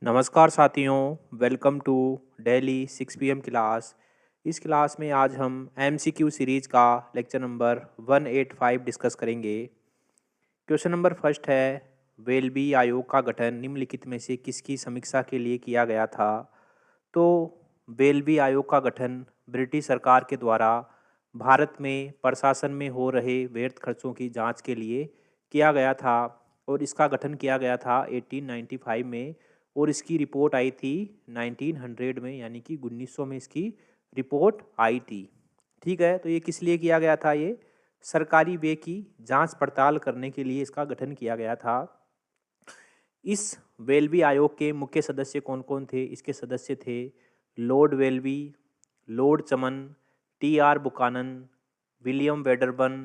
नमस्कार साथियों, welcome to daily 6 PM class. इस क्लास में आज हम एमसीक्यू सीरीज का लेक्चर नंबर 185 डिस्कस करेंगे। क्वेश्चन नंबर फर्स्ट है, वेलबी आयोग का गठन निम्नलिखित में से किसकी समीक्षा के लिए किया गया था? तो वेलबी आयोग का गठन ब्रिटिश सरकार के द्वारा भारत में प्रशासन में हो रहे व्यर्थ खर्चों की जांच के लिए किया गया था और इसका गठन किया गया था 1895 में और इसकी रिपोर्ट आई थी 1900 में, यानी कि 1900 में इसकी रिपोर्ट आई थी। ठीक है, तो ये किस लिए किया गया था? ये सरकारी व्यय की जांच पड़ताल करने के लिए इसका गठन किया गया था। इस वेलबी आयोग के मुख्य सदस्य कौन कौन थे? इसके सदस्य थे लॉर्ड वेलबी, लॉर्ड चमन, टी.आर. बुकानन, विलियम वेडरबर्न,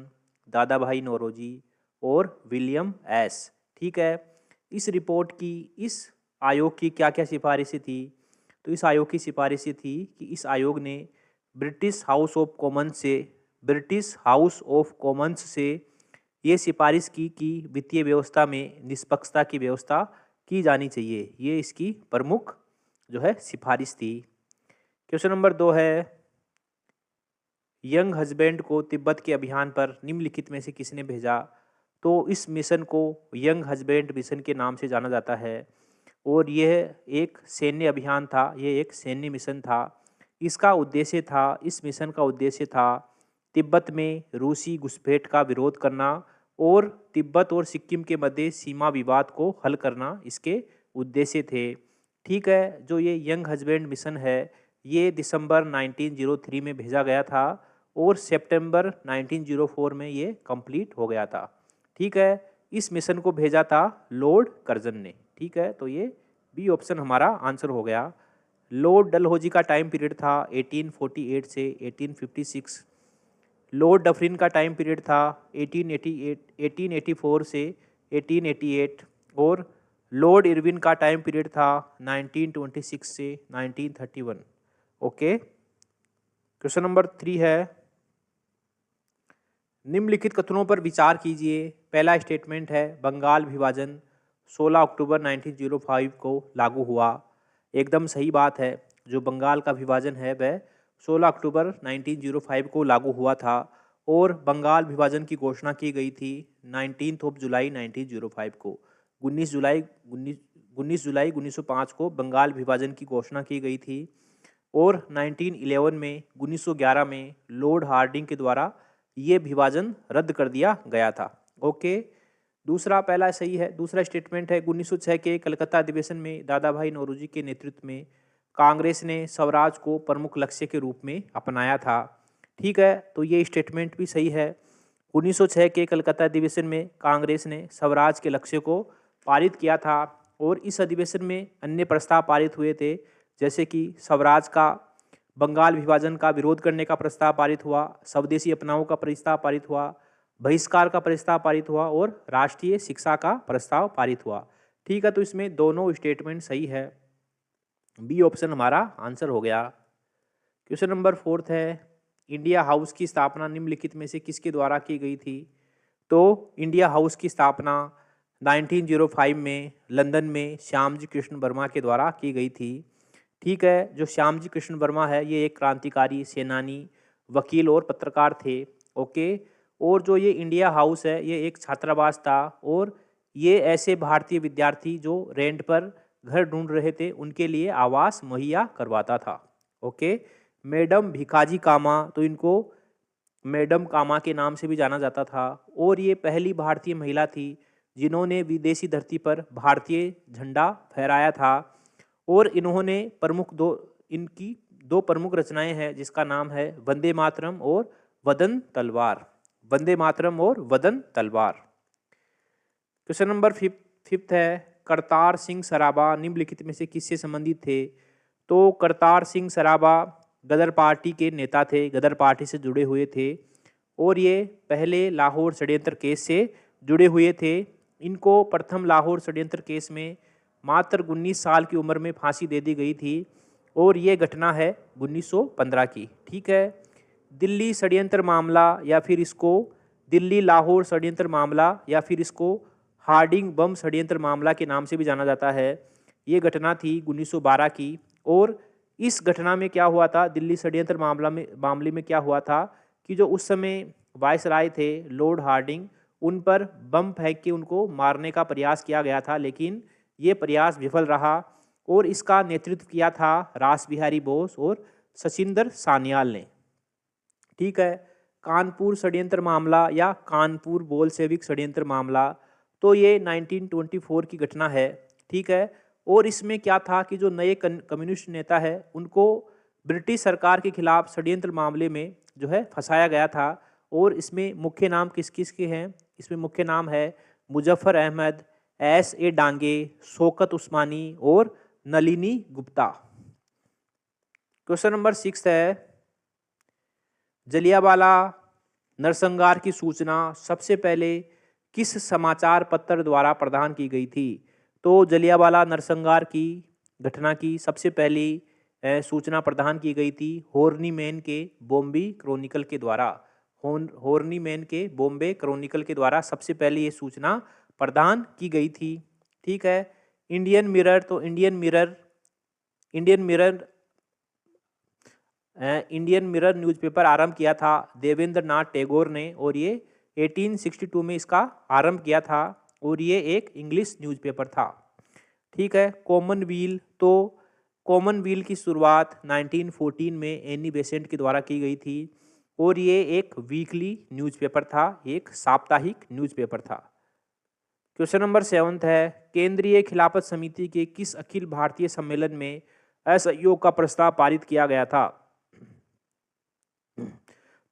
दादा भाई नौरोजी और विलियम एस। ठीक है, इस रिपोर्ट की, इस आयोग की क्या क्या सिफारिशें थी? तो इस आयोग की सिफारिशें थी कि इस आयोग ने ब्रिटिश हाउस ऑफ कॉमन्स से ये सिफारिश की कि वित्तीय व्यवस्था में निष्पक्षता की व्यवस्था की जानी चाहिए। ये इसकी प्रमुख जो है सिफारिश थी। क्वेश्चन नंबर 2 है, यंग हस्बैंड को तिब्बत के अभियान पर निम्नलिखित में से किसने भेजा? तो इस मिशन को यंग हस्बैंड मिशन के नाम से जाना जाता है और यह एक सैन्य अभियान था, यह एक सैन्य मिशन था। इस मिशन का उद्देश्य था तिब्बत में रूसी घुसपैठ का विरोध करना और तिब्बत और सिक्किम के मध्य सीमा विवाद को हल करना इसके उद्देश्य थे। ठीक है, जो ये यंग हस्बैंड मिशन है ये दिसंबर 1903 में भेजा गया था और सितंबर 1904 में ये कंप्लीट हो गया था। ठीक है, इस मिशन को भेजा था लॉर्ड कर्जन ने। ठीक है, तो ये बी ऑप्शन हमारा आंसर हो गया। लॉर्ड डलहौजी का टाइम पीरियड था 1848 से 1856। लॉर्ड डफरिन का टाइम पीरियड था 1884 से 1888 और लॉर्ड इरविन का टाइम पीरियड था 1926 से 1931। ओके, क्वेश्चन नंबर 3 है, निम्नलिखित कथनों पर विचार कीजिए। पहला स्टेटमेंट है, बंगाल विभाजन 16 अक्टूबर 1905 को लागू हुआ। एकदम सही बात है, जो बंगाल का विभाजन है वह 16 अक्टूबर 1905 को लागू हुआ था और बंगाल विभाजन की घोषणा की गई थी 19 जुलाई 1905 को। 19 जुलाई 1905 को बंगाल विभाजन की घोषणा की गई थी और 1911 में लॉर्ड हार्डिंग के द्वारा ये विभाजन रद्द कर दिया गया था। ओके, दूसरा पहला सही है। दूसरा स्टेटमेंट है, 1906 के कलकत्ता अधिवेशन में दादा भाई नौरोजी के नेतृत्व में कांग्रेस ने स्वराज को प्रमुख लक्ष्य के रूप में अपनाया था। ठीक है, तो ये स्टेटमेंट भी सही है। 1906 के कलकत्ता अधिवेशन में कांग्रेस ने स्वराज के लक्ष्य को पारित किया था और इस अधिवेशन में अन्य प्रस्ताव पारित हुए थे, जैसे कि स्वराज का, बंगाल विभाजन का विरोध करने का प्रस्ताव पारित हुआ, स्वदेशी अपनाओं का प्रस्ताव पारित हुआ, बहिष्कार का प्रस्ताव पारित हुआ और राष्ट्रीय शिक्षा का प्रस्ताव पारित हुआ। ठीक है, तो इसमें दोनों स्टेटमेंट सही है। बी ऑप्शन हमारा आंसर हो गया। क्वेश्चन नंबर 4 है, इंडिया हाउस की स्थापना निम्नलिखित में से किसके द्वारा की गई थी? तो इंडिया हाउस की स्थापना 1905 में लंदन में श्यामजी कृष्ण वर्मा के द्वारा की गई थी। ठीक है, जो श्यामजी कृष्ण वर्मा है ये एक क्रांतिकारी सेनानी, वकील और पत्रकार थे। ओके, और जो ये इंडिया हाउस है ये एक छात्रावास था और ये ऐसे भारतीय विद्यार्थी जो रेंट पर घर ढूंढ रहे थे उनके लिए आवास मुहैया करवाता था। ओके, मैडम भिकाजी कामा, तो इनको मैडम कामा के नाम से भी जाना जाता था और ये पहली भारतीय महिला थी जिन्होंने विदेशी धरती पर भारतीय झंडा फहराया था और इनकी दो प्रमुख रचनाएं हैं जिसका नाम है वंदे मातरम और वदन तलवार। वंदे मातरम और वदन तलवार। क्वेश्चन नंबर 5 है, करतार सिंह सराबा निम्नलिखित में से किससे संबंधित थे? तो करतार सिंह सराबा गदर पार्टी के नेता थे, गदर पार्टी से जुड़े हुए थे और ये पहले लाहौर षड्यंत्र केस से जुड़े हुए थे। इनको प्रथम लाहौर षड्यंत्र केस में मात्र 19 साल की उम्र में फांसी दे दी गई थी और ये घटना है 1915 की। ठीक है, दिल्ली षड्यंत्र मामला या फिर इसको दिल्ली लाहौर षड्यंत्र मामला या फिर इसको हार्डिंग बम षड्यंत्र मामला के नाम से भी जाना जाता है। ये घटना थी 1912 की। और इस घटना में क्या हुआ था, दिल्ली षड्यंत्र मामले में क्या हुआ था कि जो उस समय वायसराय थे लॉर्ड हार्डिंग, उन पर बम फेंक के उनको मारने का प्रयास किया गया था, लेकिन ये प्रयास विफल रहा और इसका नेतृत्व किया था रास बिहारी बोस और सचिंदर सान्याल ने। ठीक है। कानपुर षड्यंत्र मामला या कानपुर बोल्शेविक षड्यंत्र मामला, तो ये 1924 की घटना है। ठीक है। और इसमें क्या था कि जो नए कम्युनिस्ट नेता है उनको ब्रिटिश सरकार के खिलाफ षड्यंत्र मामले में जो है फंसाया गया था। और इसमें मुख्य नाम किस किस के हैं, इसमें मुख्य नाम है मुजफ्फर अहमद, S.A. डांगे, शौकत उस्मानी और नलिनी गुप्ता। क्वेश्चन नंबर 6 है, जलियांवाला नरसंहार की सूचना सबसे पहले किस समाचार पत्र द्वारा प्रदान की गई थी? तो जलियांवाला नरसंहार की घटना की सबसे पहली सूचना प्रदान की गई थी हॉर्नी मैन के बॉम्बे क्रॉनिकल के द्वारा। हॉर्नी मैन के बॉम्बे क्रॉनिकल के द्वारा सबसे पहले ये सूचना प्रदान की गई थी। ठीक है। इंडियन मिरर, तो इंडियन मिरर न्यूज़पेपर आरंभ किया था देवेंद्र नाथ टैगोर ने, और ये 1862 में इसका आरंभ किया था, और ये एक इंग्लिश न्यूज़पेपर था। ठीक है। कॉमनवेल्थ, तो कॉमनवेल्थ की शुरुआत 1914 में एनी बेसेंट के द्वारा की गई थी, और ये एक वीकली न्यूज़पेपर था, एक साप्ताहिक न्यूज़पेपर था। क्वेश्चन नंबर 7 है, केंद्रीय खिलाफत समिति के किस अखिल भारतीय सम्मेलन में असहयोग का प्रस्ताव पारित किया गया था?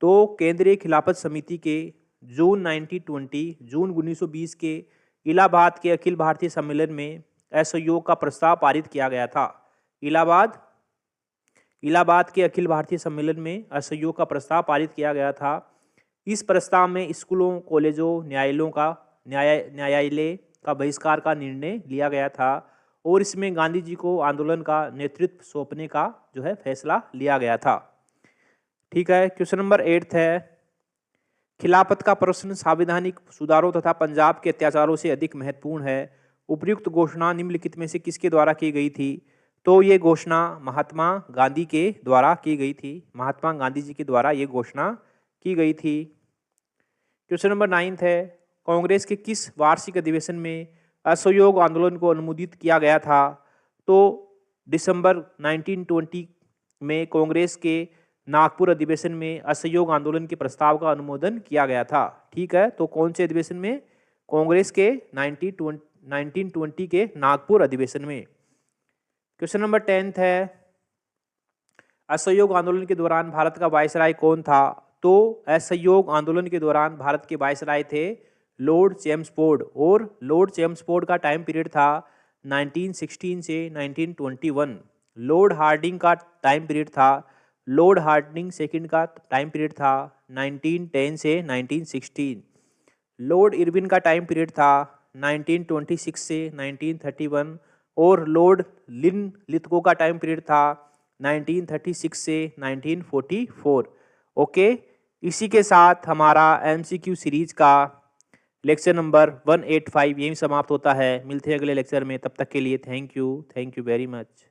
तो केंद्रीय खिलाफत समिति के जून 1920 के इलाहाबाद के अखिल भारतीय सम्मेलन में असहयोग का प्रस्ताव पारित किया गया था। इलाहाबाद के अखिल भारतीय सम्मेलन में असहयोग का प्रस्ताव पारित किया गया था। इस प्रस्ताव में स्कूलों, कॉलेजों, न्यायालय का बहिष्कार का निर्णय लिया गया था, और इसमें गांधी जी को आंदोलन का नेतृत्व सौंपने का जो है फैसला लिया गया था। ठीक है। क्वेश्चन नंबर 8 है, खिलाफत का प्रश्न संवैधानिक सुधारों तथा पंजाब के अत्याचारों से अधिक महत्वपूर्ण है। उपर्युक्त घोषणा निम्नलिखित में से किसके द्वारा की गई थी? तो ये घोषणा महात्मा गांधी के द्वारा की गई थी। महात्मा गांधी जी के द्वारा ये घोषणा की गई थी। क्वेश्चन नंबर 9 है, कांग्रेस के किस वार्षिक अधिवेशन में असहयोग आंदोलन को अनुमोदित किया गया था? तो दिसंबर 1920 में कांग्रेस के नागपुर अधिवेशन में असहयोग आंदोलन के प्रस्ताव का अनुमोदन किया गया था। ठीक है। तो कौन से अधिवेशन में? कांग्रेस के 1920 के नागपुर अधिवेशन में। क्वेश्चन नंबर 10 है, असहयोग आंदोलन के दौरान भारत का वायसराय कौन था? तो असहयोग आंदोलन के दौरान भारत के वायसराय थे लॉर्ड चेम्सफोर्ड, और लॉर्ड चेम्सफोर्ड का टाइम पीरियड था 1916 से 1921। लॉर्ड हार्डिंग का टाइम पीरियड था, लॉर्ड हार्डिंग सेकंड का टाइम पीरियड था 1910 से 1916। लॉर्ड इरविन का टाइम पीरियड था 1926 से 1931, और लॉर्ड लिथगो का टाइम पीरियड था 1936 से 1944। ओके। इसी के साथ हमारा MCQ सीरीज का लेक्चर नंबर 185 यहीं समाप्त होता है। मिलते हैं अगले लेक्चर में, तब तक के लिए थैंक यू वेरी मच।